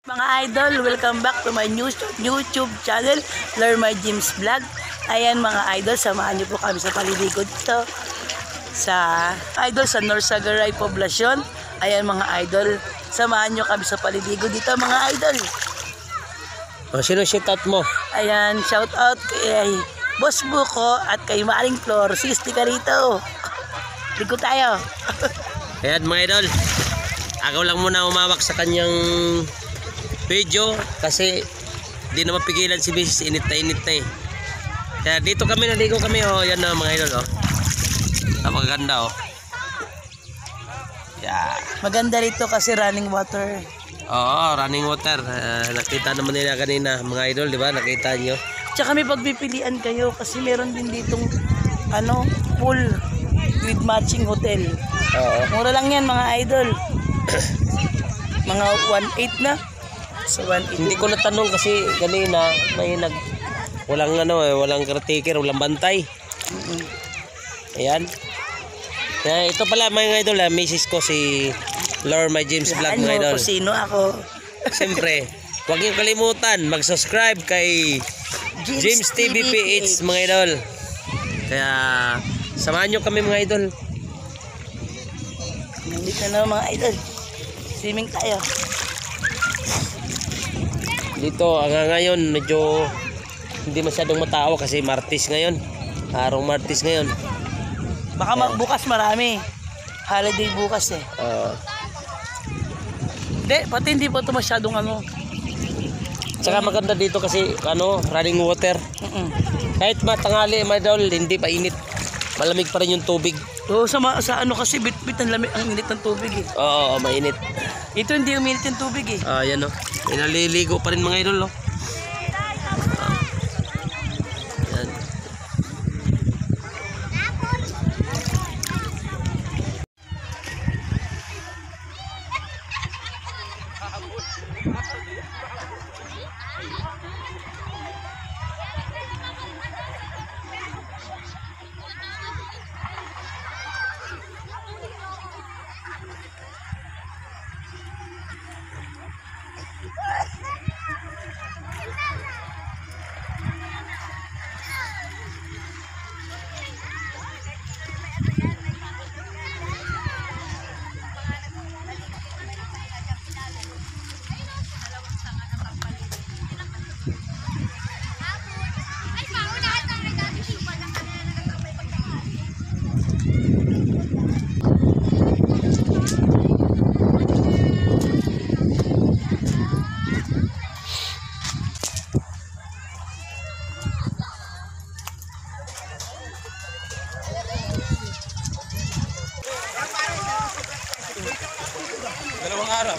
Mga idol, welcome back to my new YouTube channel, Learn My Gyms Vlog. Ayan mga idol, samahan niyo po kami sa paliligo dito sa North Sagaray Poblacion. Ayan mga idol, samahan niyo kami sa paliligo dito mga idol. O, sino shoutout mo? Ayan, shout out kay Boss Buko at kay Maring Flor. Sisti ka rito. Ligo tayo. Ayan mga idol, ako lang muna umawak sa kanyang video kasi di na mapigilan si Mrs. Init na eh. Kaya dito kami, naligo kami oh. Yan na mga idol oh. Napakaganda oh. Yeah. Maganda rito kasi running water. Oo, running water. Nakita naman nila kanina mga idol, di ba? Nakita nyo. Tsaka may pagpipilian kayo kasi meron din ditong pool with matching hotel. Oo. Mura lang yan mga idol. Mga 1.8 na. So 1.8. Hindi ko natanong kasi kanina may walang caretaker, walang bantay. Ayan. Kaya ito pala mga idol, misis ko si Learn My Gyms Vlog mga idol. Sino ako? Siyempre, huwag niyo kalimutan mag-subscribe kay Gyms TV PH mga idol. Kaya samahan niyo kami mga idol. Nandito na mga idol. Swimming tayo. Dito ngayon medyo hindi masyadong matao kasi Martes ngayon. Araw Martes ngayon. Baka bukas marami. Holiday bukas eh. Pati hindi po ito masyadong Tsaka maganda dito kasi running water. Kahit matangali mga idol, hindi pa init. Malamig pa rin yung tubig. Sa kasi bit-bit ang lamig, ang init ng tubig eh. Oo, mainit. Ito hindi uminit yung tubig eh. Yan o. Naliligo pa rin mga idol o. Yan. Dalawang araw.